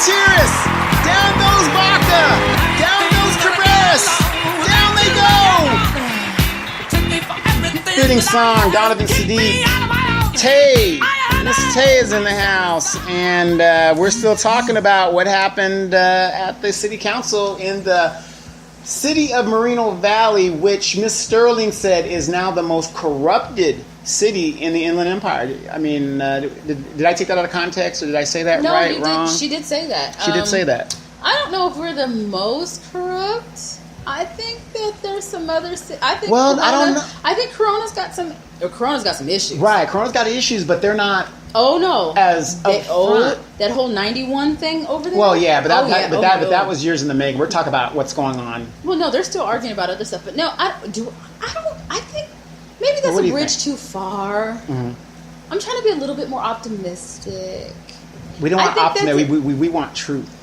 Gutierrez. Down goes Baca. Down goes Cabrera. Down they go. Fitting song, Donovan Sadiq. Tay. Miss Tay is in the house. And we're still talking about what happened at the city council in the city of Moreno Valley, which Miss Sterling said is now the most corrupted city in the Inland Empire. I mean, did I take that out of context, or did I say that right, wrong? She did say that. She did say that. I don't know if we're the most corrupt. I think that there's some other. I think. Well, Corona, I don't know. I think Corona's got some. Corona's got some issues. Right, Corona's got issues, but they're not. Oh no! As upfront. That whole 91 thing over there. Well, yeah, but that was years in the making. We're talking about what's going on. Well, no, they're still arguing about other stuff, but no, I think maybe that's a bridge too far. Mm-hmm. I'm trying to be a little bit more optimistic. We don't want optimism. We want truth.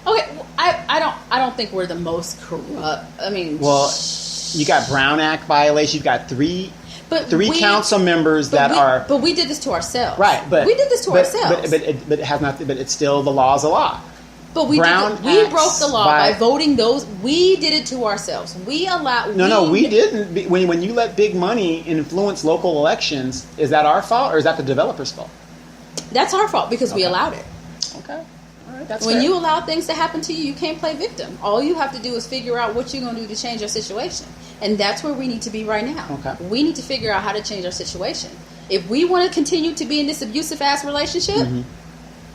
Okay, well, I don't think we're the most corrupt. I mean, well, you got Brown Act violations. You've got three council members are. But we did this to ourselves, right? But we did this to ourselves. But it has not. But it's still the law's a law. But we broke the law by voting those. We did it to ourselves. We allowed. No, we didn't. When you let big money influence local elections, is that our fault or is that the developer's fault? That's our fault because we allowed it. Okay. That's when fair. you allow things to happen to you, you can't play victim. All you have to do is figure out what you're going to do to change your situation. And that's where we need to be right now. Okay. We need to figure out how to change our situation. If we want to continue to be in this abusive-ass relationship,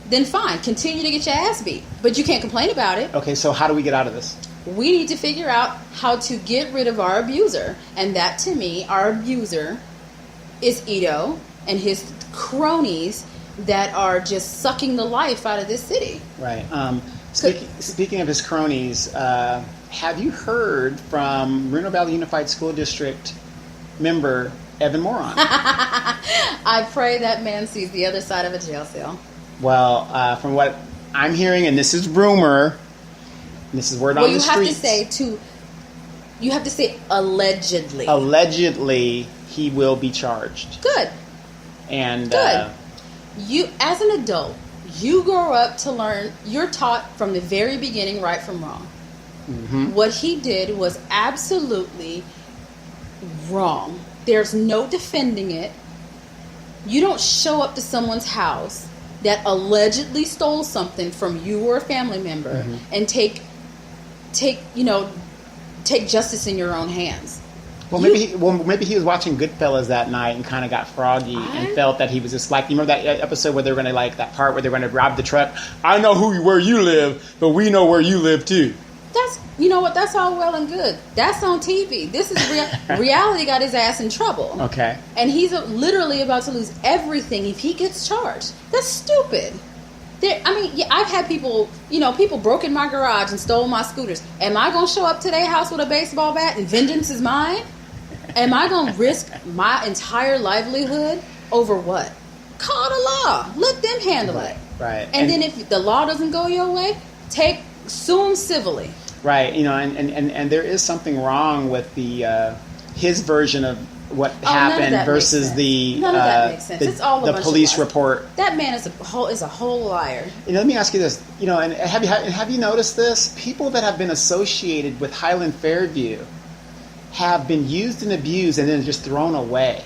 then fine. Continue to get your ass beat. But you can't complain about it. Okay, so how do we get out of this? We need to figure out how to get rid of our abuser. And that, to me, our abuser is Ito and his cronies that are just sucking the life out of this city. Right. Speaking of his cronies, have you heard from Moreno Valley Unified School District member Evan Moron? I pray that man sees the other side of a jail cell. Well, from what I'm hearing, and this is rumor, and this is word on the streets. You have to say allegedly. Allegedly, he will be charged. Good. And good. You, as an adult, you grow up to learn. You're taught from the very beginning right from wrong. Mm-hmm. What he did was absolutely wrong. There's no defending it. You don't show up to someone's house that allegedly stole something from you or a family member and take justice in your own hands. Well, maybe he was watching Goodfellas that night and kind of got froggy and felt that he was just like, you remember that episode where they were going to that part where they were going to rob the truck? I know where you live, but we know where you live too. You know what? That's all well and good. That's on TV. This is reality got his ass in trouble. Okay. And he's literally about to lose everything if he gets charged. That's stupid. I've had people broke in my garage and stole my scooters. Am I going to show up to their house with a baseball bat and vengeance is mine? Am I going to risk my entire livelihood over what? Call the law. Let them handle it. Right. And then if the law doesn't go your way, sue them civilly. Right. And there is something wrong with his version of what happened versus none of that makes sense. It's all the police report. That man is a whole liar. Let me ask you this. And have you noticed this? People that have been associated with Highland Fairview have been used and abused and then just thrown away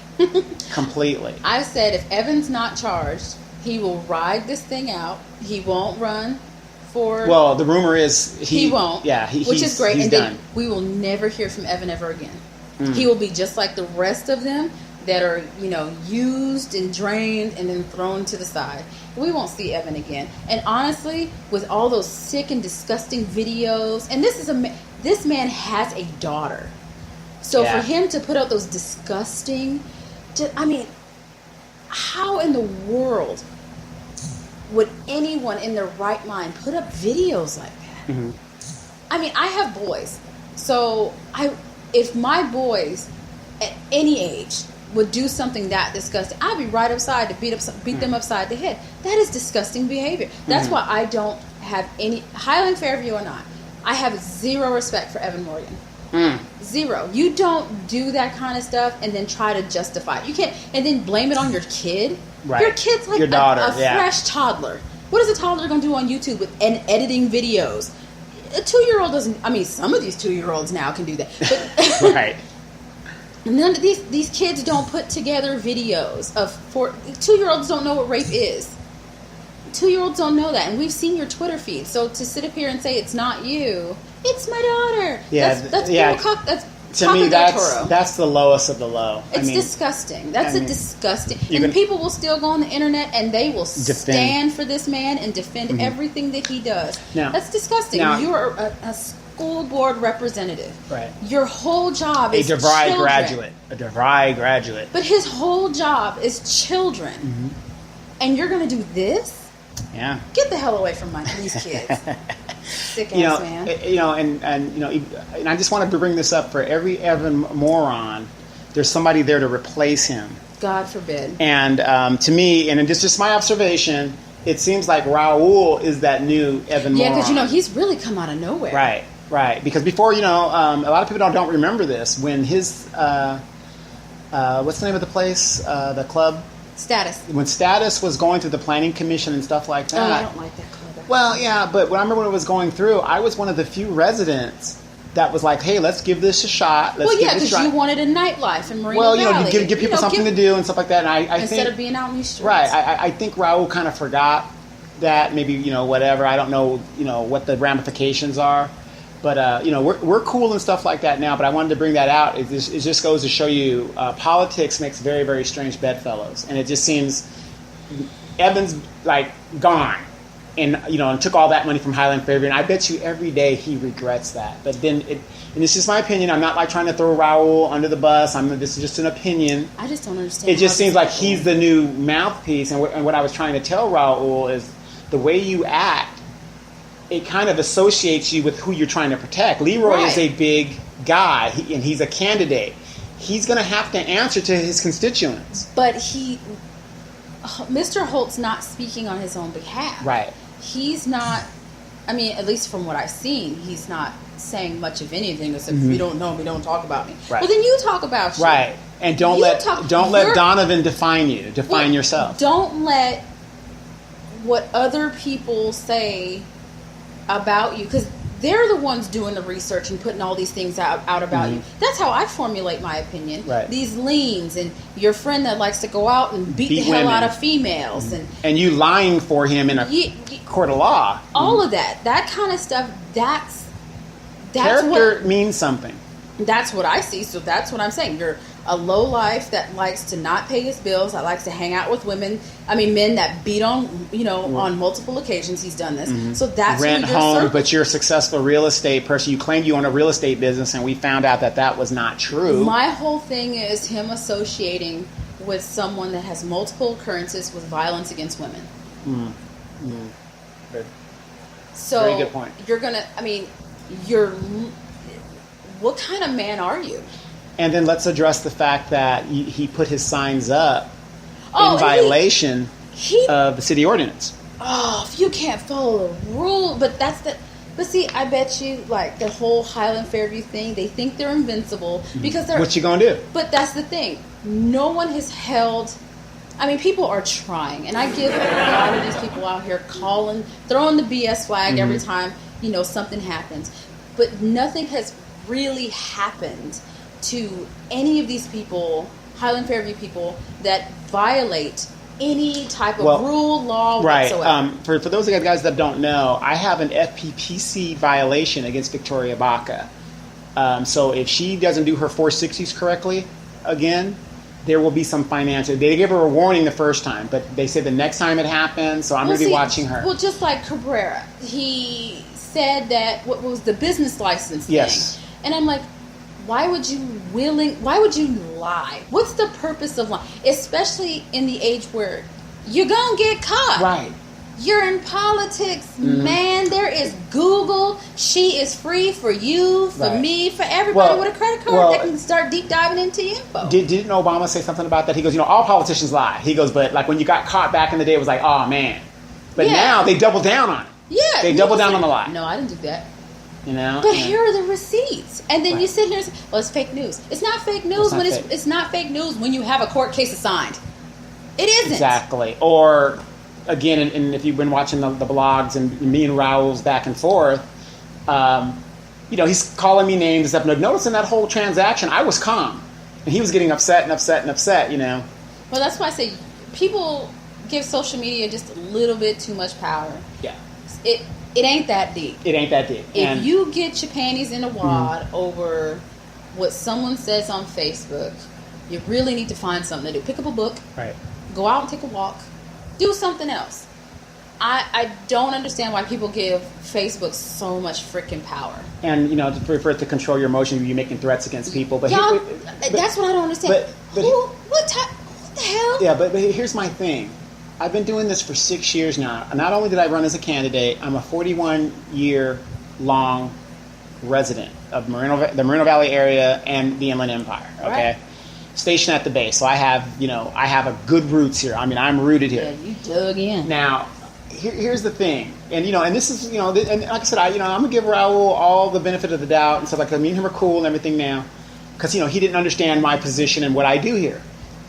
completely. I said if Evan's not charged, he will ride this thing out. He won't run for. Well, the rumor is he won't. Yeah, which is great. He's and done. Then we will never hear from Evan ever again. He will be just like the rest of them that are, used and drained and then thrown to the side. We won't see Evan again. And honestly, with all those sick and disgusting videos, and this man has a daughter. So for him to put out those disgusting, how in the world would anyone in their right mind put up videos like that? Mm-hmm. I have boys. So if my boys at any age would do something that disgusting, I'd be right upside to beat them upside the head. That is disgusting behavior. That's why I don't have any, Highland Fairview or not, I have zero respect for Evan Morgan. Zero. You don't do that kind of stuff and then try to justify it. You can't, and then blame it on your kid. Right. Your kid's like your daughter, a fresh toddler. What is a toddler going to do on YouTube and editing videos? A 2-year-old doesn't. I mean, some of these 2-year-olds now can do that. But Right. none of these kids don't put together videos of 2-year-olds don't know what rape is. 2-year-olds don't know that, and we've seen your Twitter feed. So to sit up here and say it's not you, it's my daughter. Yeah, that's yeah. That's To me, Cock del Toro. that's the lowest of the low. It's disgusting. That's disgusting. And can- people will still go on the internet and they will stand for this man and defend everything that he does. Now- That's disgusting. now- You're a school board representative. Right. Your whole job A is DeVry children. graduate. A DeVry graduate. But his whole job is children. And you're going to do this? Yeah. Get the hell away from these kids. Sick ass You know, man. and I just wanted to bring this up for every Evan moron. There's somebody there to replace him. God forbid. And to me, and it's just my observation, it seems like Raul is that new Evan Yeah, moron. because he's really come out of nowhere. Right. Because before, a lot of people don't remember this. When his, what's the name of the place? The club? Status. When Status was going through the planning commission and stuff like that. Oh, I don't like that club. Well, yeah, but when I remember when it was going through, I was one of the few residents that was like, "Hey, let's give this a shot." Well, yeah, because you wanted a nightlife in Moreno Well, Valley. give people something to do and stuff like that. And I instead think, of being out in these streets. right, I think Raul kind of forgot that. Maybe whatever. I don't know what the ramifications are, but we're cool and stuff like that now. But I wanted to bring that out. It just goes to show you politics makes very, very strange bedfellows, and it just seems Evan's like gone. And and took all that money from Highland Fairview, and I bet you every day he regrets that. But then, and it's just my opinion. I'm not like trying to throw Raul under the bus. This is just an opinion. I just don't understand. It just seems like he's the new mouthpiece. And what I was trying to tell Raul is the way you act, it kind of associates you with who you're trying to protect. Leroy is a big guy, and he's a candidate. He's going to have to answer to his constituents. But Mr. Holt's not speaking on his own behalf. Right. He's not, I mean, at least from what I've seen, he's not saying much of anything except if you don't know me, don't talk about me. Right. Well, then you talk about you. Right. And don't let Donovan define you. Define yourself. Don't let what other people say about you, because they're the ones doing the research and putting all these things out about you. That's how I formulate my opinion. Right. These leans and your friend that likes to go out and beat the hell women. out of females And you lying for him in a court of law. all of that kind of stuff. That's Character means something. That's what I see. So that's what I'm saying. You're a low life that likes to not pay his bills, that likes to hang out with men that beat on, on multiple occasions. He's done this. So that's Rent who you're homes, circling. but you're a successful real estate person. You claimed you own a real estate business, and we found out that was not true. My whole thing is him associating with someone that has multiple occurrences with violence against women. So Very good point. You're gonna. What kind of man are you? And then let's address the fact that he put his signs up Oh, in violation He of the city ordinance. if you can't follow the rule, but see, I bet you like the whole Highland Fairview thing, they think they're invincible because they're. What you gonna do? But that's the thing. No one has held. I mean, people are trying, and I give a lot of these people out here throwing the BS flag every time something happens, but nothing has really happened to any of these people, Highland Fairview people, that violate any type of rule, law, whatsoever. Right. For those of you guys that don't know, I have an FPPC violation against Victoria Baca. So if she doesn't do her 460s correctly again, there will be some financial. They gave her a warning the first time, but they said the next time it happens, so I'm going to be watching her. Well, just like Cabrera, he said that what was the business license thing. Yes. And I'm like, why would you lie? What's the purpose of lying? Especially in the age where you're going to get caught. Right. You're in politics, man. There is Google. She is free for you, for me, for everybody with a credit card that can start deep diving into your info. Didn't Obama say something about that? He goes, all politicians lie. He goes, but like when you got caught back in the day, it was like, oh man. But now they double down on it. Yeah. They double down on the lie. No, I didn't do that. But here are the receipts, and then you sit here and say, "Well, it's fake news." It's not fake news it's not fake news when you have a court case assigned. It isn't exactly. Or again, and if you've been watching the blogs and me and Raul's back and forth, he's calling me names and stuff. But noticing that whole transaction, I was calm. And he was getting upset, Well, that's why I say people give social media just a little bit too much power. Yeah. It ain't that deep. It ain't that deep. If you get your panties in a wad over what someone says on Facebook, you really need to find something to do. Pick up a book. Right. Go out and take a walk. Do something else. I don't understand why people give Facebook so much freaking power. And, for it to control your emotions, you're making threats against people. But that's what I don't understand. What the hell? Yeah, but here's my thing. I've been doing this for 6 years now. Not only did I run as a candidate, I'm a 41-year-long resident of the Moreno Valley area and the Inland Empire. Okay, right. Stationed at the base, so I have a good roots here. I mean, I'm rooted here. Yeah, you dug in. Now, here's the thing, and this is and like I said, I'm gonna give Raul all the benefit of the doubt and stuff like that. Me and him are cool and everything now, because he didn't understand my position and what I do here.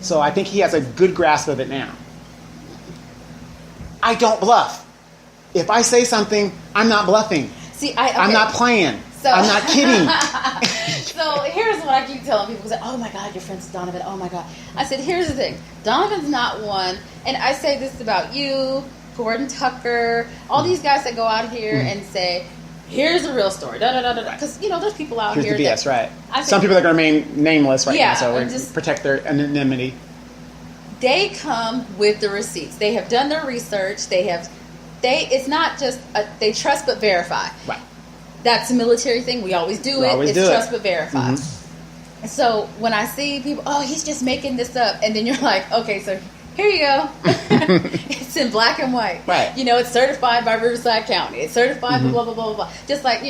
So I think he has a good grasp of it now. I don't bluff. If I say something, I'm not bluffing. I'm not playing. I'm not kidding. So here's what I keep telling people. Say, oh my God, your friend's Donovan. Oh my God. I said, here's the thing. Donovan's not one. And I say this about you, Gordon Tucker, all these guys that go out here and say, here's the real story. Because, there's people out here's here. Here's the BS, right. Some people are going to remain nameless right now, so we're just protect their anonymity. They come with the receipts. They have done their research. It's not just, they trust but verify. Right. That's a military thing. We always do it. It's trust but verify. Mm-hmm. So when I see people, he's just making this up. And then you're like, okay, so here you go. It's in black and white. Right. It's certified by Riverside County. It's certified blah, blah, blah, blah, blah. Just like,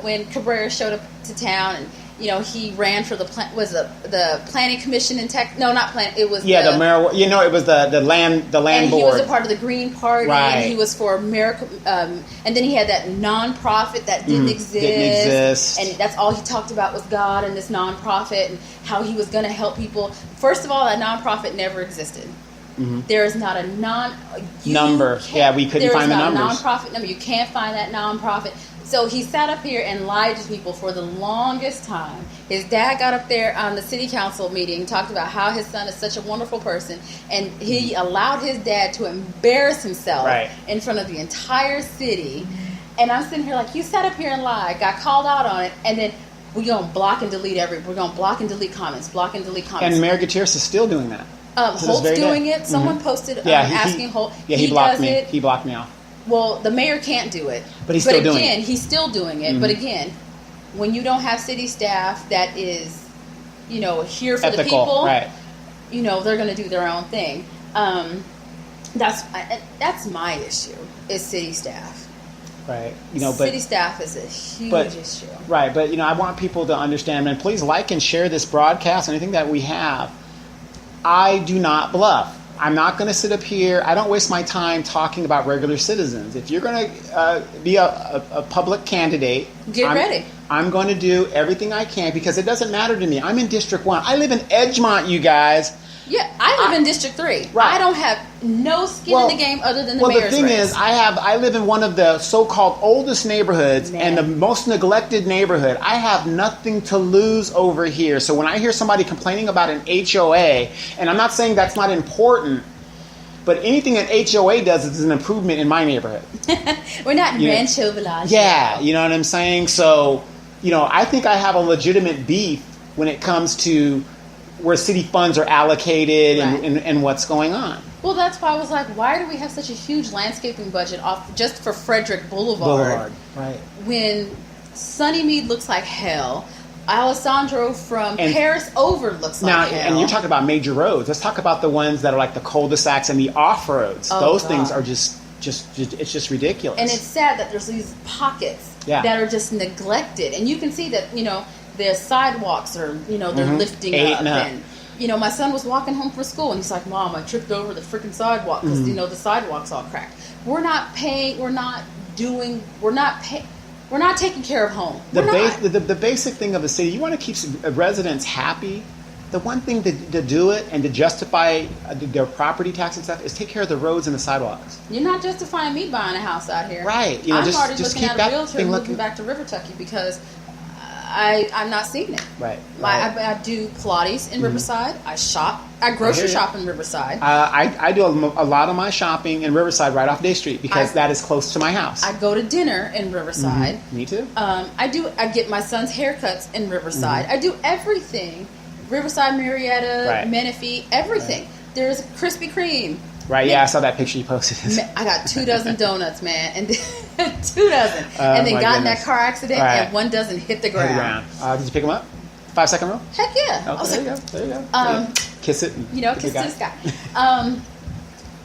when Cabrera showed up to town and, he ran for the planning commission in Texas. No, not plan. It was the marijuana. It was the land board. He was a part of the Green Party. Right. And he was for America. And then he had that nonprofit that didn't exist. And that's all he talked about was God and this nonprofit and how he was going to help people. First of all, that nonprofit never existed. Mm-hmm. There is not a number. Yeah, we couldn't find the numbers. There is not a nonprofit number. You can't find that nonprofit. So he sat up here and lied to people for the longest time. His dad got up there on the city council meeting, talked about how his son is such a wonderful person, and he allowed his dad to embarrass himself in front of the entire city. And I'm sitting here like, you sat up here and lied, got called out on it, and then we're going to block and delete we're going to block and delete comments. And Mayor Gutierrez is still doing that. Holt's doing it. Someone posted asking Holt. He blocked me. He blocked me off. Well, the mayor can't do it. But he's still doing it. But again, he's still doing it. Mm-hmm. But again, when you don't have city staff that is, here for the people, right. They're going to do their own thing. That's my issue, is city staff. Right. City staff is a huge issue. Right. But, I want people to understand, and please like and share this broadcast, anything that we have. I do not bluff. I'm not going to sit up here. I don't waste my time talking about regular citizens. If you're going to be a public candidate, get ready. I'm going to do everything I can because it doesn't matter to me. I'm in District 1. I live in Edgemont, you guys. Yeah, I live in District 3. Right. I don't have no skin in the game other than the mayor's race. Well, the thing is, I live in one of the so-called oldest neighborhoods and the most neglected neighborhood. I have nothing to lose over here. So when I hear somebody complaining about an HOA, and I'm not saying that's not important, but anything an HOA does is an improvement in my neighborhood. We're not in Rancho Village. Yeah, you know what I'm saying? So, I think I have a legitimate beef when it comes to where city funds are allocated and what's going on. Well, that's why I was like, why do we have such a huge landscaping budget off just for Frederick Boulevard? Right. When Sunnymead looks like hell, Alessandro from Paris over looks like hell. And you're talking about major roads. Let's talk about the ones that are like the cul-de-sacs and the off-roads. Those things are just it's just ridiculous. And it's sad that there's these pockets that are just neglected. And you can see that, their sidewalks are, they're lifting up. And, my son was walking home from school and he's like, Mom, I tripped over the freaking sidewalk because, the sidewalk's all cracked. We're not taking care of home. The basic thing of the city, you want to keep residents happy, the one thing to do it and to justify their property tax and stuff is take care of the roads and the sidewalks. You're not justifying me buying a house out here. Right. I'm already just looking keep at that a realtor thing moving looking. back to River Tucky because I'm not seeing it. Right. I do Pilates in Riverside. I shop. I grocery shop in Riverside. I do a lot of my shopping in Riverside right off Day Street because that is close to my house. I go to dinner in Riverside. Me too. I get my son's haircuts in Riverside. I do everything. Riverside, Marietta, Menifee, everything. There's Krispy Kreme. Right, yeah, I saw that picture you posted. I got 2 dozen donuts, man, and 2 dozen, and then got in that car accident, and 1 dozen hit the ground. Did you pick them up? 5-second rule? Heck yeah! Oh, there you go. Kiss it. Kiss to the sky.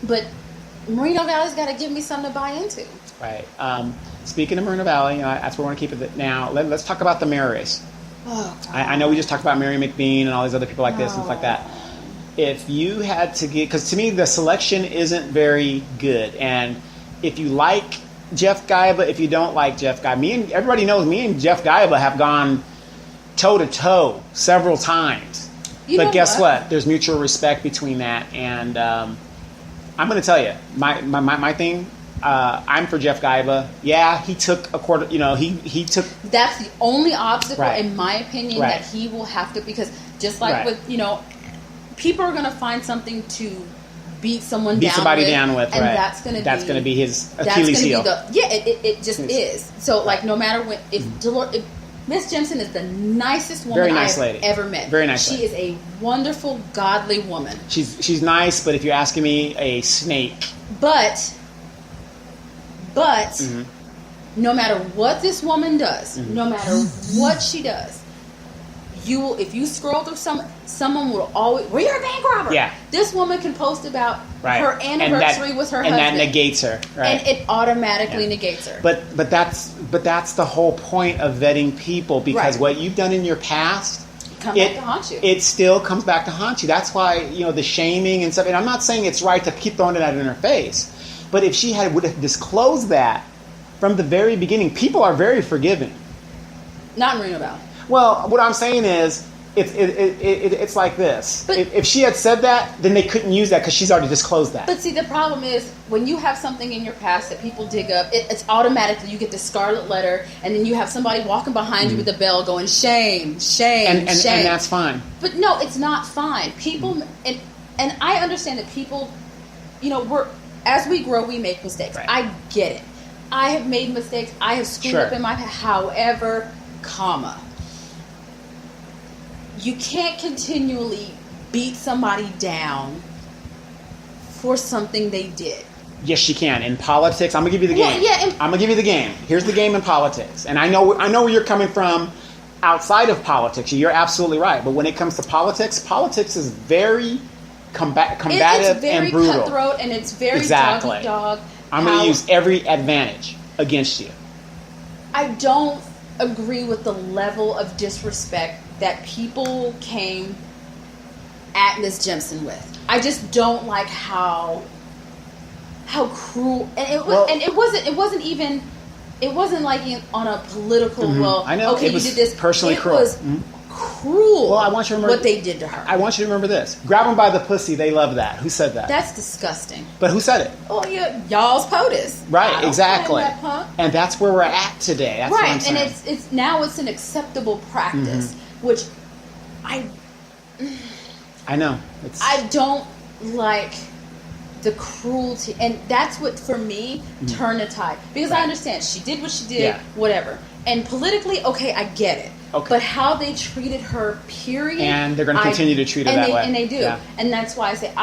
But Moreno Valley's got to give me something to buy into. Right. Speaking of Moreno Valley, that's where we want to keep it. Now, let's talk about the mayor race. Oh, I know we just talked about Mary McBean and all these other people like this and stuff like that. If you had to get, because to me the selection isn't very good, and if you like Jeff Gaiba, if you don't like Jeff Gaiba, everybody knows me and Jeff Gaiba have gone toe to toe several times. But guess what? There's mutual respect between that, and I'm going to tell you my thing. I'm for Jeff Gaiba. Yeah, he took a quarter. He took. That's the only obstacle, in my opinion, that he will have to, because just like with people are going to find something to beat somebody down with, and that's going to be his Achilles heel. It just is. So no matter when, if Miss Jimson is the nicest woman I've ever met. Very nice. She is a wonderful, godly woman. She's nice, but if you're asking me, a snake. But no matter what this woman does, no matter what she does, if you scroll through someone will always, well, you're a bank robber. Yeah. This woman can post about her anniversary with her husband. And that negates her. Right. And it automatically negates her. But that's the whole point of vetting people, because what you've done in your past, back to haunt you. It still comes back to haunt you. That's why, the shaming and stuff, and I'm not saying it's right to keep throwing it out in her face, but if she would have disclosed that from the very beginning, people are very forgiving. Not in Reno Valley. Well, what I'm saying is, it's like this. But if she had said that, then they couldn't use that because she's already disclosed that. But see, the problem is, when you have something in your past that people dig up, it's automatically, you get the scarlet letter, and then you have somebody walking behind you with a bell going, shame, shame, shame. And that's fine. But no, it's not fine. People, and I understand that people, as we grow, we make mistakes. Right. I get it. I have made mistakes. I have screwed up in my past. However, you can't continually beat somebody down for something they did. Yes, you can. In politics, I'm going to give you the game. I'm going to give you the game. Here's the game in politics. And I know where you're coming from outside of politics. You're absolutely right. But when it comes to politics is very combative it's very and brutal. Cutthroat, and it's very dog-eat-dog. I'm going to use every advantage against you. I don't agree with the level of disrespect that people came at Miss Jimson with. I just don't like how cruel, and it wasn't like on a political. Well, I know. Okay, it was you did this personally cruel. It was cruel. Well, I want you to remember what they did to her. I want you to remember this: grab them by the pussy. They love that. Who said that? That's disgusting. But who said it? Oh, y'all's POTUS. Right, exactly. That punk. And that's where we're at today. That's what I'm saying. And it's now it's an acceptable practice, which I know. I don't like the cruelty, and that's what for me turned the tide, because I understand she did what she did, whatever, and politically, okay, I get it. Okay. But how they treated her, period, and they're going to continue to treat her that way, and they do, and that's why I say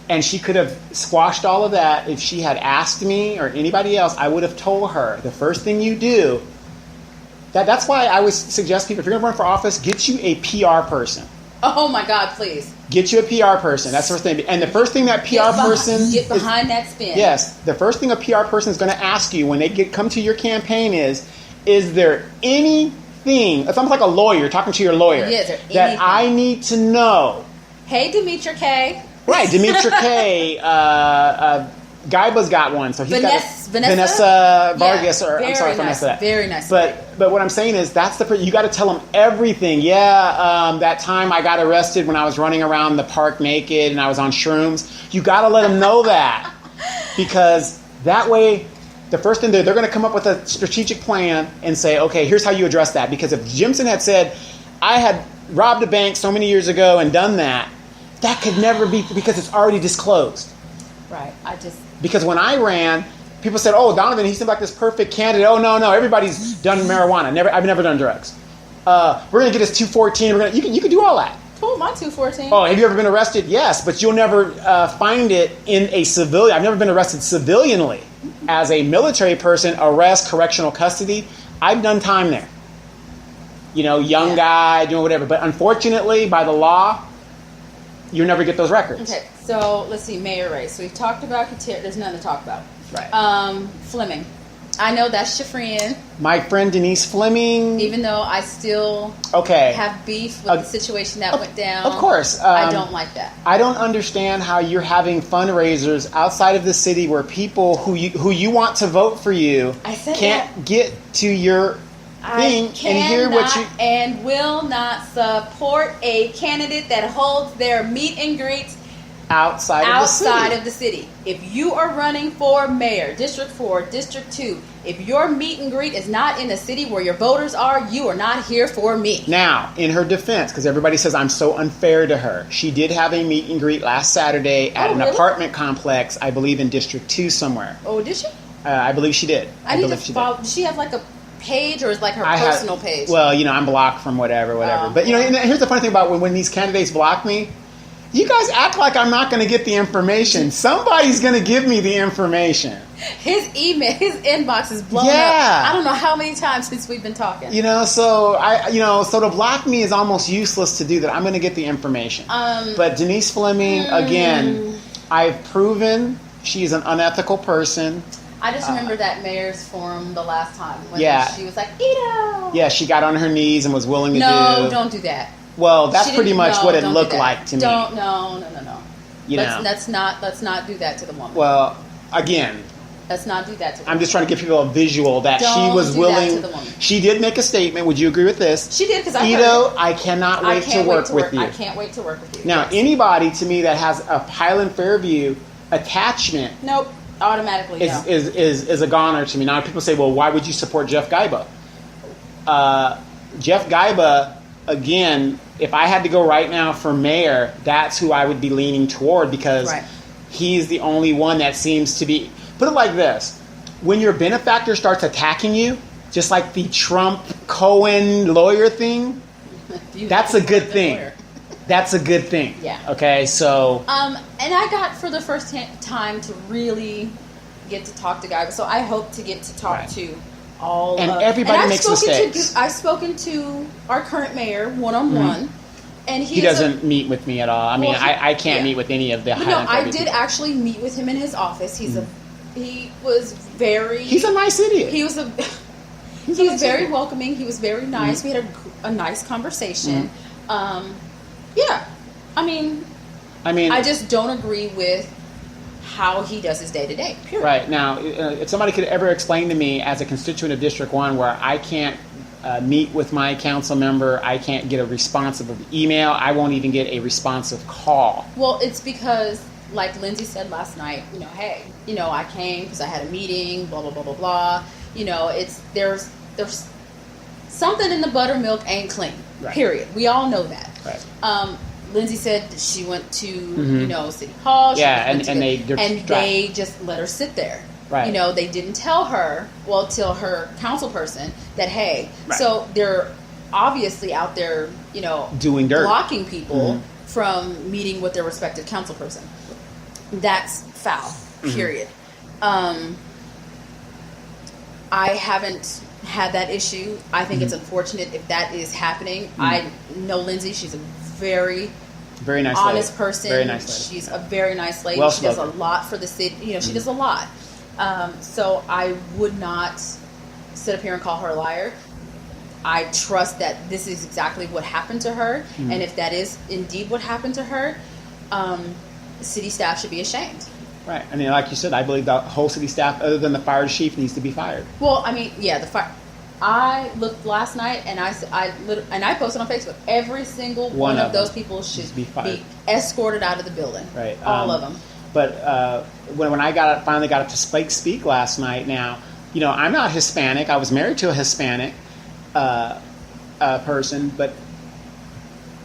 And she could have squashed all of that if she had asked me or anybody else. I would have told her the first thing you do. That's why I always suggest people, if you're going to run for office, get you a PR person. Oh my God, please. Get you a PR person. That's the first thing. And the first thing that PR person... Get behind that spin. Yes. The first thing a PR person is going to ask you when they come to your campaign is there anything... It's almost like a lawyer talking to your lawyer. That I need to know. Hey, Demetra K. Right, Demetra K. Gaiba's got one, so he's Vanessa? got Vanessa Vargas, Yeah, or I'm sorry if I messed that. Very nice. But what I'm saying is that's you got to tell them everything. Yeah, that time I got arrested when I was running around the park naked and I was on shrooms. You got to let them know that, because that way, the first thing they're going to come up with a strategic plan and say, okay, here's how you address that. Because if Jimson had said, I had robbed a bank so many years ago and done that, that could never be, because it's already disclosed. Right. Because when I ran, people said, "Oh, Donovan, he seemed like this perfect candidate." Oh, no, everybody's done marijuana. I've never done drugs. We're gonna get his 214. You can do all that. Pull my 214. Oh, have you ever been arrested? Yes, but you'll never find it in a civilian. I've never been arrested civilianly. As a military person, arrest, correctional custody. I've done time there. Young guy doing whatever. But unfortunately, by the law, you'll never get those records. Okay, so let's see, mayor race. So we've talked about Katir. There's nothing to talk about. Right. Fleming. I know that's your friend. My friend Denise Fleming. Even though I still have beef with the situation that went down. Of course. I don't like that. I don't understand how you're having fundraisers outside of the city where people who you want to vote for you can't get to your thing and hear what you... and will not support a candidate that holds their meet and greets outside of the city. If you are running for mayor, District 4, District 2, if your meet and greet is not in the city where your voters are, you are not here for me. Now, in her defense, because everybody says I'm so unfair to her, she did have a meet and greet last Saturday at an apartment complex, I believe in District 2 somewhere. Oh, did she? I believe she did. I need to follow. Does she have like a page, or is like her personal page? Well, I'm blocked from whatever. But and here's the funny thing about when these candidates block me. You guys act like I'm not going to get the information. Somebody's going to give me the information. His email, his inbox is blown up. I don't know how many times since we've been talking. So to block me is almost useless to do that. I'm going to get the information. But Denise Fleming, again, I've proven she's an unethical person. I just remember that mayor's forum the last time when she was like, Ito! Yeah, she got on her knees and was willing to do... No, don't do that. Well, that's pretty much what it looked like to me. No. Let's not do that to the woman. Well, again... Let's not do that to the woman. I'm just trying to give people a visual that she was willing... That to the woman. She did make a statement. Would you agree with this? She did, because I Ito, I cannot wait to work with you. I can't wait to work with you. Now, anybody, to me, that has a Highland Fairview attachment... Nope. Automatically, is a goner to me. Now, people say, well, why would you support Jeff Gaiba? Jeff Gaiba, again, if I had to go right now for mayor, that's who I would be leaning toward, because he's the only one that seems to be... Put it like this. When your benefactor starts attacking you, just like the Trump-Cohen lawyer thing, that's a good thing. That's a good thing. Yeah. Okay, so... and I got, for the first time, to really get to talk to Gaiba. So I hope to get to talk to all and everybody makes mistakes. I've spoken to our current mayor one-on-one. And he doesn't meet with me at all. I mean, I can't meet with any of the Highland I did actually meet with him in his office. He was very... He's a nice idiot. He was very welcoming. He was very nice. We had a nice conversation. I just don't agree with how he does his day-to-day, period. Right. Now, if somebody could ever explain to me, as a constituent of District 1, where I can't meet with my council member, I can't get a responsive email, I won't even get a responsive call. Well, it's because, like Lindsay said last night, hey, I came because I had a meeting, blah, blah, blah, blah, blah. There's something in the buttermilk ain't clean, period. We all know that. Right. Lindsay said that she went to, City Hall. They just let her sit there. Right. They didn't tell her, till her council person, that, hey, so they're obviously out there, doing dirt, blocking people from meeting with their respective council person. That's foul, period. I haven't had that issue. I think it's unfortunate if that is happening. I know Lindsay. She's a very nice honest lady. person. Very nice lady. She's a very nice lady. Well-spoken. She does a lot for the city. She does a lot. So I would not sit up here and call her a liar. I trust that this is exactly what happened to her. And if that is indeed what happened to her, city staff should be ashamed. Right. And like you said, I believe the whole city staff, other than the fire chief, needs to be fired. Well, I mean, yeah, the fire. I looked last night and I posted on Facebook. Every single one of those people should be escorted out of the building. Right. All of them. But when I finally got up to speak last night, now, I'm not Hispanic. I was married to a Hispanic person, but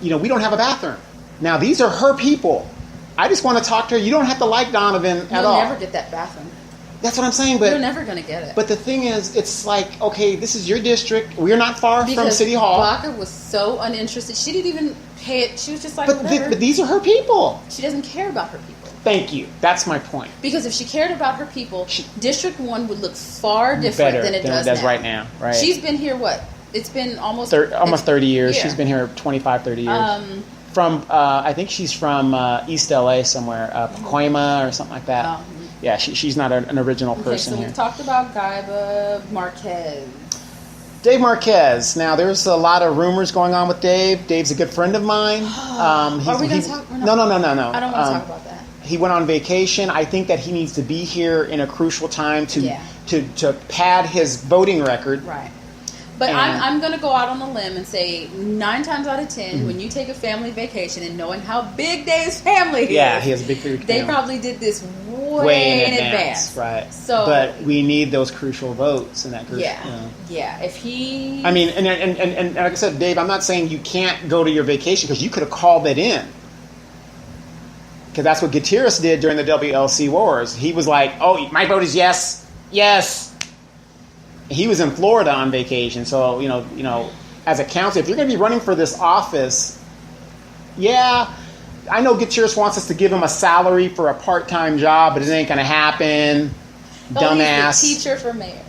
we don't have a bathroom. Now, these are her people. I just want to talk to her. You don't have to like Donovan at all. You'll never get that bathroom. That's what I'm saying. But you're never going to get it. But the thing is, it's like, okay, this is your district. We're not far from City Hall. Baca was so uninterested. She didn't even pay it. She was just like, whatever. But these are her people. She doesn't care about her people. Thank you. That's my point. Because if she cared about her people, District 1 would look far different than it does now. Right now. Right. She's been here, what? It's been almost 30 years. Yeah. She's been here 25, 30 years. From, I think she's from East LA somewhere, Pacoima or something like that. Yeah, she's not an original person here. So we've talked about Gaiba Marquez. Dave Marquez. Now, there's a lot of rumors going on with Dave. Dave's a good friend of mine. Are we going to talk? No. I don't want to talk about that. He went on vacation. I think that he needs to be here in a crucial time to pad his voting record. Right. But I'm going to go out on a limb and say 9 times out of 10, when you take a family vacation and knowing how big Dave's family is, he has a big family. They probably did this way in advance. Right. So, but we need those crucial votes in that group. Yeah. If he, I mean, and like I said, Dave, I'm not saying you can't go to your vacation because you could have called it in. Because that's what Gutierrez did during the WLC wars. He was like, "Oh, my vote is yes, yes." He was in Florida on vacation, so as a counselor, if you're going to be running for this office, I know Gutierrez wants us to give him a salary for a part-time job, but it ain't going to happen. Dumbass. He's the teacher for mayor,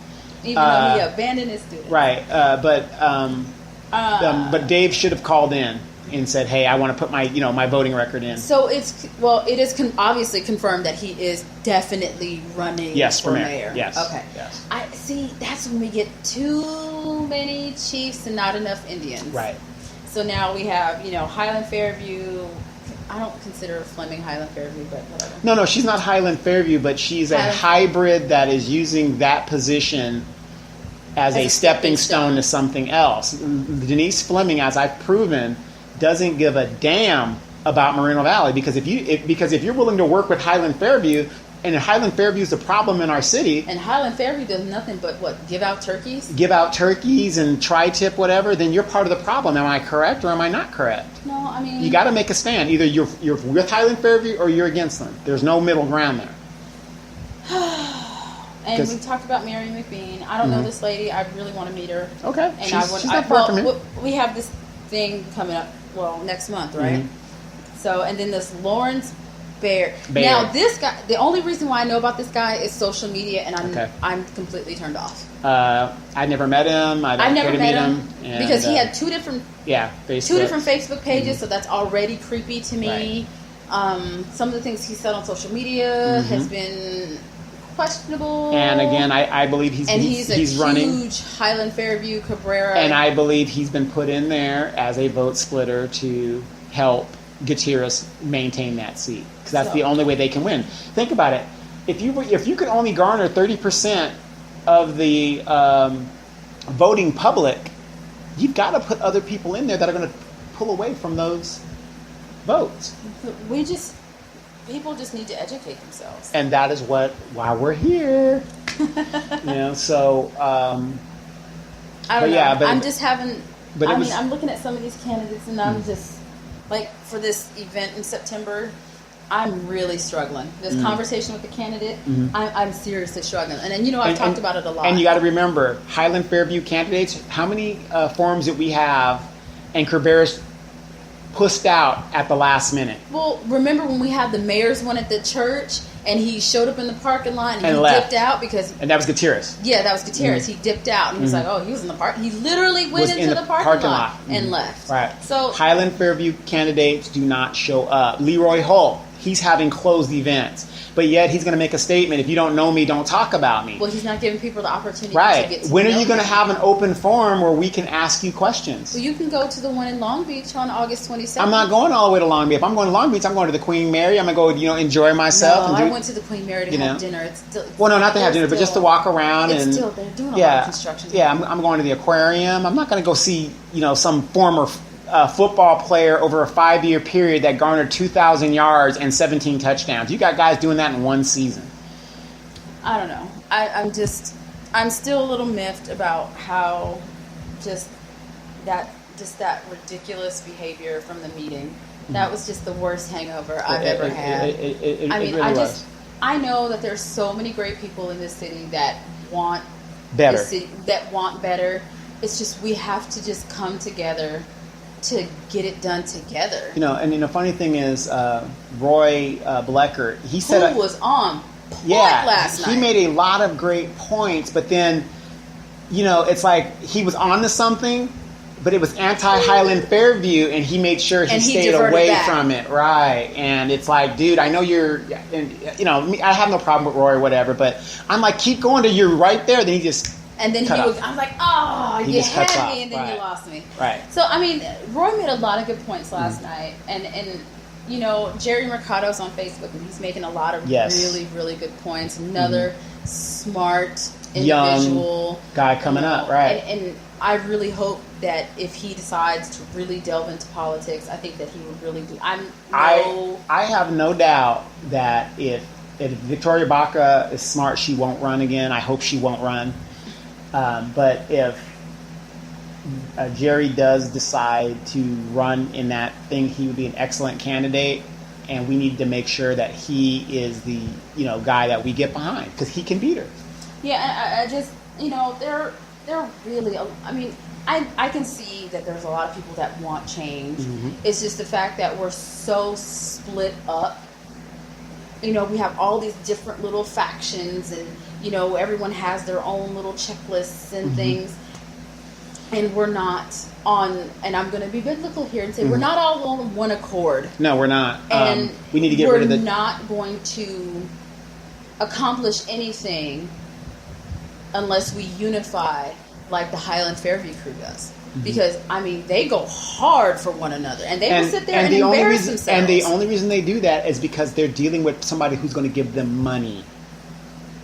even though he abandoned his students. Right, but Dave should have called in and said, "Hey, I want to put my my voting record in." So it is obviously confirmed that he is definitely running for mayor. Yes. Okay. Yes. I see. That's when we get too many chiefs and not enough Indians. Right. So now we have Highland Fairview. I don't consider Fleming Highland Fairview, but whatever. No, she's not Highland Fairview, but she's a hybrid that is using that position as a stepping stone to something else. Denise Fleming, as I've proven, doesn't give a damn about Moreno Valley because if you're willing to work with Highland Fairview, and Highland Fairview is the problem in our city, and Highland Fairview does nothing but give out turkeys and tri-tip whatever, then you're part of the problem. Am I correct or am I not correct? No, I mean, you got to make a stand. Either you're with Highland Fairview or you're against them. There's no middle ground there. And we talked about Mary McBean. I don't know this lady. I really want to meet her. Okay, and she's not far from here. We have this thing coming up. Well, next month, right? So, and then this Lawrence Baird. Now, this guy. The only reason why I know about this guy is social media, and I'm completely turned off. I never met him. I've never met him because he had two different Facebook pages, so that's already creepy to me. Right. Some of the things he said on social media has been questionable. And again, I believe he's running. He's a huge Highland Fairview Cabrera. And I believe he's been put in there as a vote splitter to help Gutierrez maintain that seat because that's the only way they can win. Think about it. If you could only garner 30% of the voting public, you've got to put other people in there that are going to pull away from those votes. People just need to educate themselves. And that is why we're here. So I don't know. But I'm just having I'm looking at some of these candidates and I'm just like for this event in September, I'm really struggling. This conversation with the candidate, I'm seriously struggling. And then I've talked about it a lot. And you got to remember, Highland Fairview candidates, how many forms that we have and Cabrera's pushed out at the last minute. Well, remember when we had the mayor's one at the church and he showed up in the parking lot and he left. Dipped out because... And that was Gutierrez. Yeah, that was Gutierrez. He dipped out and he was like, oh, he was in the park. He literally went into the parking lot and left. Right. So Highland Fairview candidates do not show up. Leroy Hull, he's having closed events. but yet he's going to make a statement: if you don't know me, don't talk about me. Well, he's not giving people the opportunity to Right. get to When know are you going to him. have an open forum where we can ask you questions? Well, you can go to the one in Long Beach on August 27th. I'm not going all the way to Long Beach. If I'm going to Long Beach, I'm going to the Queen Mary. I'm going to go, enjoy myself. No, and I do, went to the Queen Mary to have dinner. It's still, well, no, not to have dinner, but just to walk around. It's and still, they're doing a lot of construction. Yeah, I'm going to the aquarium. I'm not going to go see, some former football player over a 5-year period that garnered 2,000 yards and 17 touchdowns. You got guys doing that in one season. I don't know. I'm still a little miffed about how just that ridiculous behavior from the meeting. That was just the worst hangover I've ever had. It really was. I know that there's so many great people in this city that want better. That want better. It's just we have to just come together to get it done together. And the funny thing is, Roy Bleckert, he said, who was on point last night. He made a lot of great points, but then, it's like he was on to something, but it was anti-Highland Fairview, and he made sure he stayed away from it. Right. And it's like, dude, I know you're, I have no problem with Roy or whatever, but I'm like, keep going till you're right there. Then he just And then I was like, oh, you had me, and then you lost me. Right. So, Roy made a lot of good points last night. And Jerry Mercado's on Facebook, and he's making a lot of really, really good points. Another smart, individual. Young guy coming up, right. And I really hope that if he decides to really delve into politics, I think that he would really do. I have no doubt that if Victoria Baca is smart, she won't run again. I hope she won't run. But if Jerry does decide to run in that thing, he would be an excellent candidate, and we need to make sure that he is the guy that we get behind, because he can beat her. Yeah, I just they're really. I can see that there's a lot of people that want change. Mm-hmm. It's just the fact that we're so split up. We have all these different little factions, and everyone has their own little checklists and things, and we're not on. And I'm going to be biblical here and say we're not all on one accord. No, we're not. And we need to get rid of We're not going to accomplish anything unless we unify like the Highland Fairview crew does. Because, they go hard for one another. And they will sit there and embarrass themselves. And the only reason they do that is because they're dealing with somebody who's going to give them money.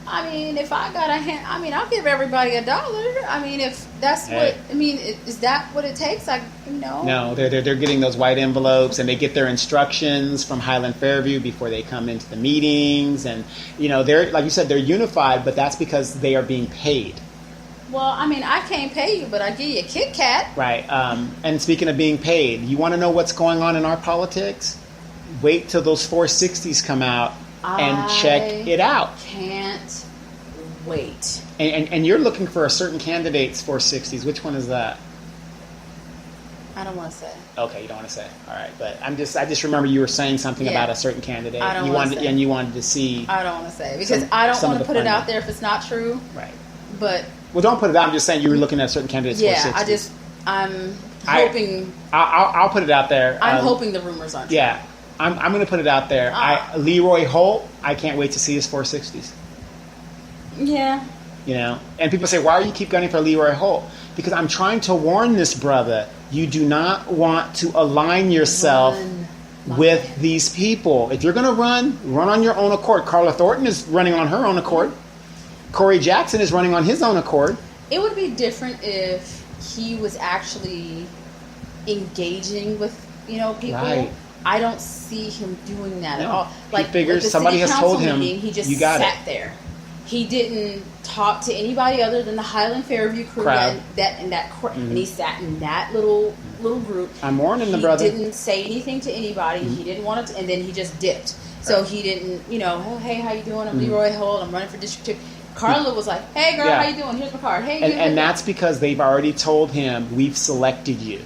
If I got a hand, I'll give everybody $1. If that's is that what it takes? No, they're getting those white envelopes, and they get their instructions from Highland Fairview before they come into the meetings. And, they're, like you said, they're unified, but that's because they are being paid. Well, I can't pay you, but I give you a Kit Kat. Right. And speaking of being paid, you want to know what's going on in our politics? Wait till those 460s come out and check it out. Can't wait. And you're looking for a certain candidate's 460s. Which one is that? I don't want to say. Okay, you don't want to say. All right, but I just remember you were saying something about a certain candidate. I don't want to say. And you wanted to see. I don't want to say because I don't want to put it out there if it's not true. Right. But. Well, don't put it out. I'm just saying you were looking at certain candidates. Yeah, I'm hoping. I'll put it out there. I'm hoping the rumors aren't true. Yeah, I'm going to put it out there. Leroy Holt, I can't wait to see his 460s. Yeah. And people say, why do you keep gunning for Leroy Holt? Because I'm trying to warn this brother, you do not want to align yourself with these people. If you're going to run on your own accord. Carla Thornton is running on her own accord. Corey Jackson is running on his own accord. It would be different if he was actually engaging with, people. Right. I don't see him doing that at all. He figures somebody has told him, he just you got sat there. He didn't talk to anybody other than the Highland Fairview crew crowd. And he sat in that little group. I'm warning the brother. He didn't say anything to anybody. He didn't want to, and then he just dipped. So he didn't, oh, hey, how you doing? I'm Leroy Holt. I'm running for District 2. Carla was like, hey, girl, how you doing? Here's my card. Hey, and that's because they've already told him, we've selected you.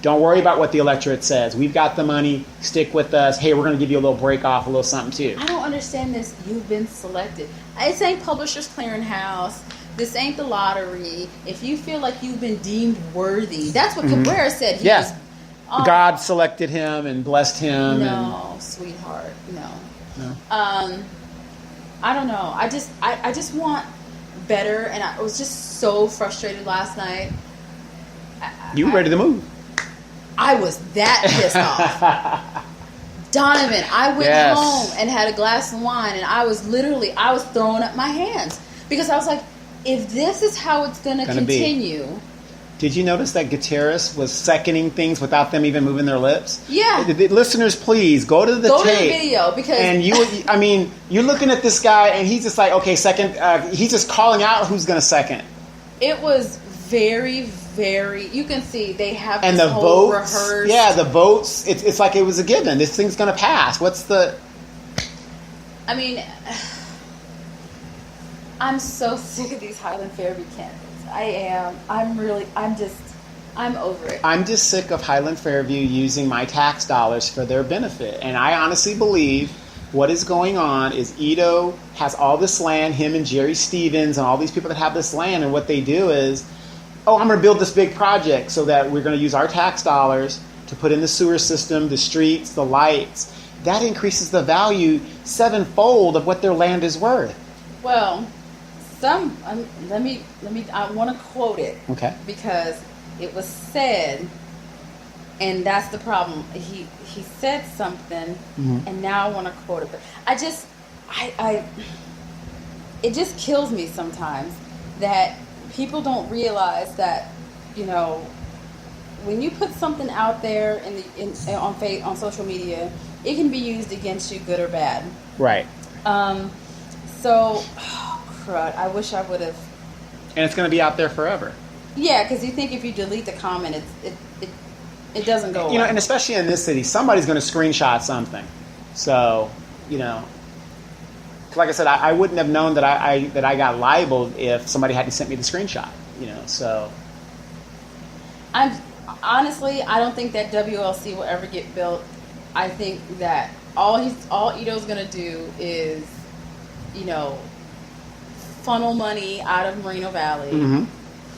Don't worry about what the electorate says. We've got the money. Stick with us. Hey, we're going to give you a little break off, a little something, too. I don't understand this. You've been selected. This ain't Publishers Clearinghouse. This ain't the lottery. If you feel like you've been deemed worthy, that's what Cabrera said. He was, God selected him and blessed him. No, sweetheart. No. I don't know. I just want better, and I was just so frustrated last night. You were ready to move. I was that pissed off. Donovan, I went home and had a glass of wine, and I was throwing up my hands because I was like, if this is how it's going to continue. Did you notice that Gutierrez was seconding things without them even moving their lips? Yeah. The listeners, please go to the tape. Go to the video because. And you're looking at this guy, and he's just like, okay, second. He's just calling out who's going to second. It was very, very. You can see they have and this the whole votes. rehearsed. Yeah, the votes. It's like it was a given. This thing's going to pass. What's the? I mean, I'm so sick of these Highland Fairview candidates. I am. I'm over it. I'm just sick of Highland Fairview using my tax dollars for their benefit. And I honestly believe what is going on is Ito has all this land, him and Jerry Stevens and all these people that have this land. And what they do is, I'm going to build this big project so that we're going to use our tax dollars to put in the sewer system, the streets, the lights. That increases the value sevenfold of what their land is worth. Well, let me. I want to quote it. Okay. Because it was said, and that's the problem. He said something, and now I want to quote it. But it just kills me sometimes that people don't realize that, when you put something out there on social media, it can be used against you, good or bad. Right. So. I wish I would have. And it's going to be out there forever. Yeah, because you think if you delete the comment, it doesn't go away. And especially in this city, somebody's going to screenshot something. So, like I said, I wouldn't have known that I got libeled if somebody hadn't sent me the screenshot. So. Honestly, I don't think that WLC will ever get built. I think that all Ito's going to do is, funnel money out of Moreno Valley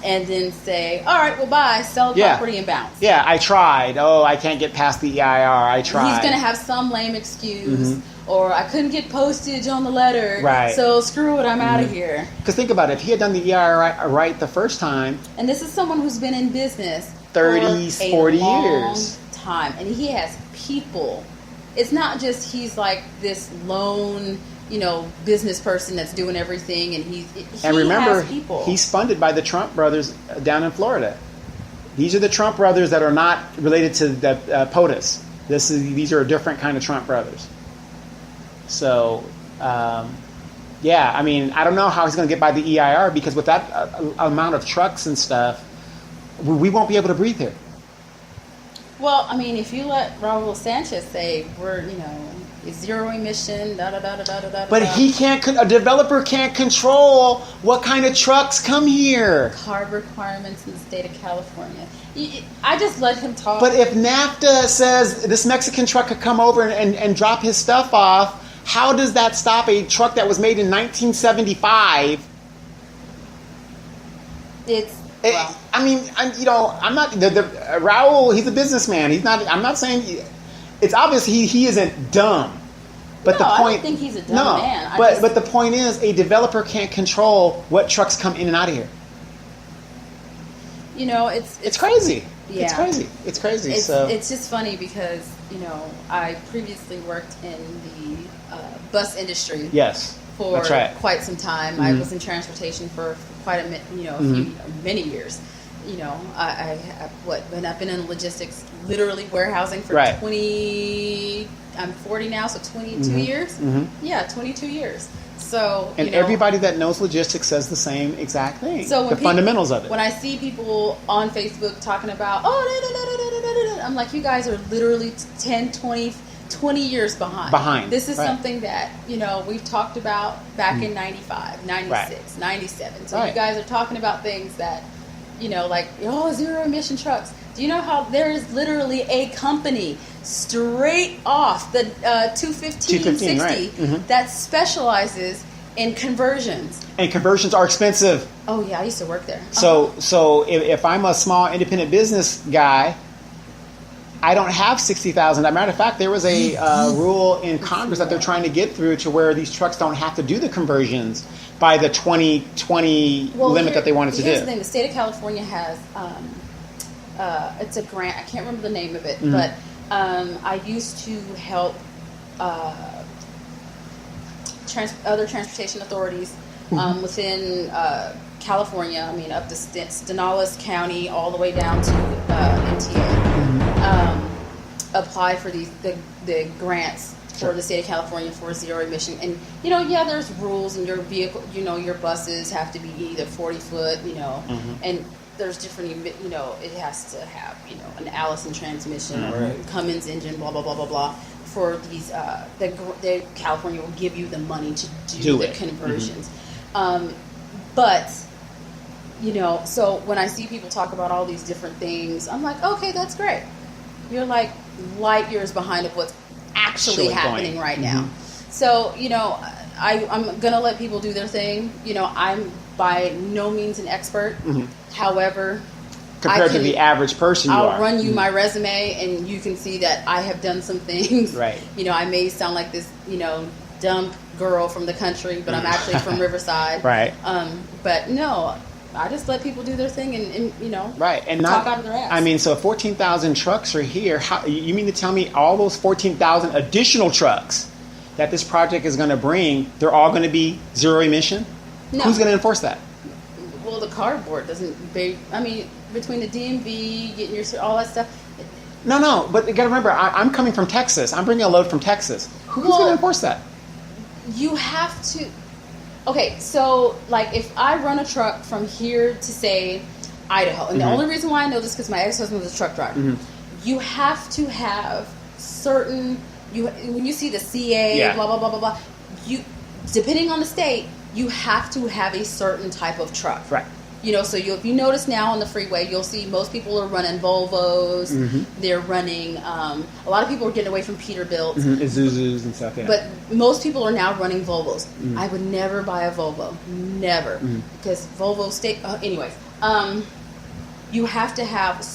and then say, all right, well, bye, sell the property and bounce. Yeah, I tried. Oh, I can't get past the EIR. I tried. He's going to have some lame excuse or I couldn't get postage on the letter. Right. So screw it, I'm out of here. Because think about it. If he had done the EIR right the first time. And this is someone who's been in business 30, for 40 a long years. time. And he has people. It's not just he's like this lone... business person that's doing everything, and he remember, has people. He's funded by the Trump brothers down in Florida. These are the Trump brothers that are not related to the POTUS. These are a different kind of Trump brothers. So, I don't know how he's going to get by the EIR because with that amount of trucks and stuff, we won't be able to breathe here. Well, if you let Raul Sanchez say we're, zero emission, da-da-da-da-da-da-da. But a developer can't control what kind of trucks come here. CARB requirements in the state of California. I just let him talk. But if NAFTA says this Mexican truck could come over and drop his stuff off, how does that stop a truck that was made in 1975? I'm not, Raul, he's a businessman. He's not, I'm not saying, it's obvious he isn't dumb. But I don't think he's a dumb man. But the point is, a developer can't control what trucks come in and out of here. It's crazy. Yeah. It's crazy. It's just funny because, I previously worked in the bus industry. Yes. For quite some time. I was in transportation for quite many years. I've been in logistics, literally warehousing for 20. I'm 40 now, so 22 years. Yeah, 22 years. So everybody that knows logistics says the same exact thing. So the fundamentals of it. When I see people on Facebook talking about I'm like, you guys are literally 10, 20 years behind. This is something that, we've talked about back in 95, 96, 97. So you guys are talking about things that, zero emission trucks. Do you know how there is literally a company straight off the 215-60 that specializes in conversions? And conversions are expensive. Oh, yeah, I used to work there. So if I'm a small independent business guy, I don't have 60,000. As a matter of fact, there was a rule in Congress that they're trying to get through to where these trucks don't have to do the conversions by the 2020 limit that they wanted to do. Here's the thing. The state of California has, it's a grant. I can't remember the name of it, but I used to help other transportation authorities within California. I mean, up to Stanislaus County, all the way down to MTA. Apply for the grants for the state of California for zero emission. And there's rules, and your vehicle, your buses have to be either 40 foot, and there's different, it has to have, an Allison transmission or a Cummins engine, blah blah blah blah blah. For these, the California will give you the money to do the conversions. But so when I see people talk about all these different things, I'm like, okay, that's great. You're like light years behind of what's actually happening right now. So, I'm going to let people do their thing. I'm by no means an expert. However, compared to the average person, I'll run you my resume, and you can see that I have done some things. Right. I may sound like this, dumb girl from the country, but I'm actually from Riverside. Right. But no, I just let people do their thing and right, and talk out of their ass. I mean, so 14,000 trucks are here. How, you mean to tell me all those 14,000 additional trucks that this project is going to bring, they're all going to be zero emission? No. Who's going to enforce that? Well, the cardboard doesn't. Between the DMV, getting all that stuff. No, but you got to remember, I'm coming from Texas. I'm bringing a load from Texas. Who's going to enforce that? You have to. Okay, so like if I run a truck from here to say Idaho, and the only reason why I know this is because my ex-husband was a truck driver. You have to have certain. When you see the CA, blah blah blah blah blah. Depending on the state, you have to have a certain type of truck. Right. So if you notice now on the freeway, you'll see most people are running Volvos. They're running. A lot of people are getting away from Peterbilt, Isuzus and stuff. Yeah. But most people are now running Volvos. I would never buy a Volvo, never, because Volvo anyways, you have to have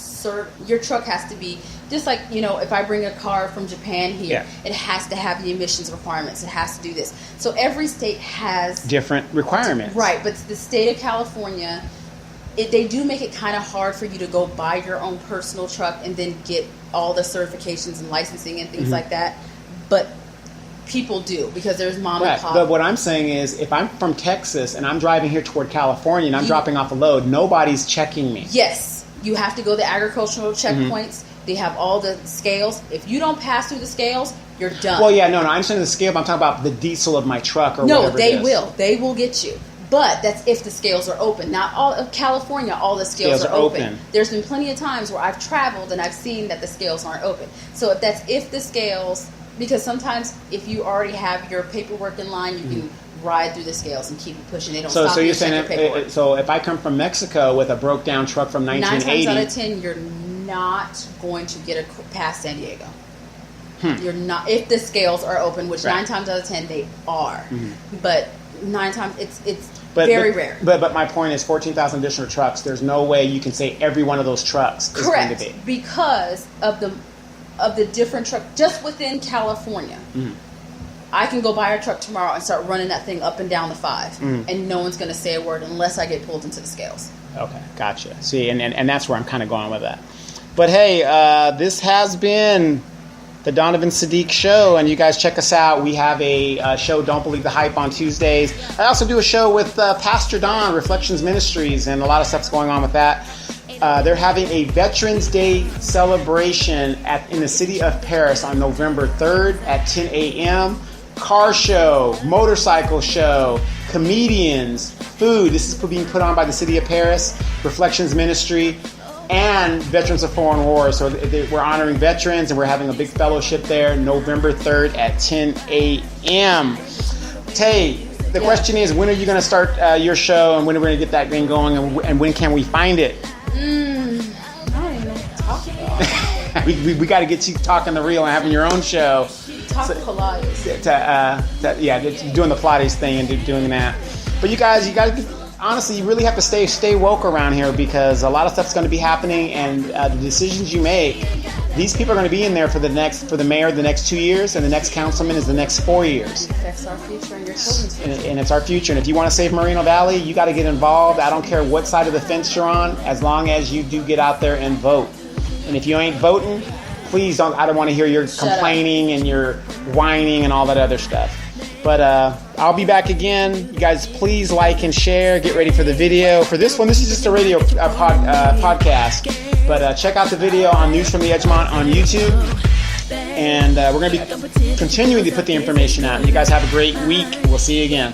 your truck has to be just like if I bring a car from Japan here, it has to have the emissions requirements. It has to do this. So every state has different requirements, right? But the state of California, they do make it kind of hard for you to go buy your own personal truck and then get all the certifications and licensing and things like that. But people do because there's mom and pop. But what I'm saying is, if I'm from Texas and I'm driving here toward California and I'm dropping off a load, nobody's checking me. Yes, you have to go to the agricultural checkpoints. They have all the scales. If you don't pass through the scales, you're done. Well, yeah, no, I understand the scale, but I'm talking about the diesel of my truck or whatever. No, they will. They will get you. But that's if the scales are open. Not all of California, all the scales are open. There's been plenty of times where I've traveled and I've seen that the scales aren't open. So if the scales, because sometimes if you already have your paperwork in line, you can ride through the scales and keep pushing. They don't stop so you you're to check your saying paperwork. So if I come from Mexico with a broke down truck from 1980, 9 times out of 10, you're not going to get past San Diego. You're not if the scales are open, which 9 times out of 10 they are. But 9 times it's very rare. But my point is 14,000 additional trucks. There's no way you can say every one of those trucks is going to be. Because of the different truck just within California. I can go buy a truck tomorrow and start running that thing up and down the 5, and no one's going to say a word unless I get pulled into the scales. Okay, gotcha. See, and that's where I'm kind of going with that. But hey, this has been the Donovan Sadiq Show, and you guys check us out. We have a show, Don't Believe the Hype, on Tuesdays. I also do a show with Pastor Don, Reflections Ministries, and a lot of stuff's going on with that. They're having a Veterans Day celebration in the city of Paris on November 3rd at 10 a.m. Car show, motorcycle show, comedians, food. This is being put on by the city of Paris, Reflections Ministry, and Veterans of Foreign Wars. So we're honoring veterans, and we're having a big fellowship there, November 3rd at 10 a.m. Tay, the question is, when are you going to start your show, and when are we going to get that thing going, and when can we find it? I don't even know what to talk about. we got to get you talking the real and having your own show. Talk Pilates. Doing the Pilates thing and doing that. But you guys, honestly, you really have to stay woke around here, because a lot of stuff's going to be happening, and the decisions you make These people are going to be in there for the mayor the next 2 years, and the next councilman is the next 4 years. That's our future and your children's future. And it's our future. And if you want to save Moreno Valley, you got to get involved. I don't care what side of the fence you're on, as long as you do get out there and vote. And if you ain't voting, please don't. I don't want to hear your complaining and your whining and all that other stuff. But I'll be back again. You guys, please like and share. Get ready for the video. For this one, this is just a radio podcast. But check out the video on News from the Edgemont on YouTube. And we're going to be continuing to put the information out. You guys have a great week. We'll see you again.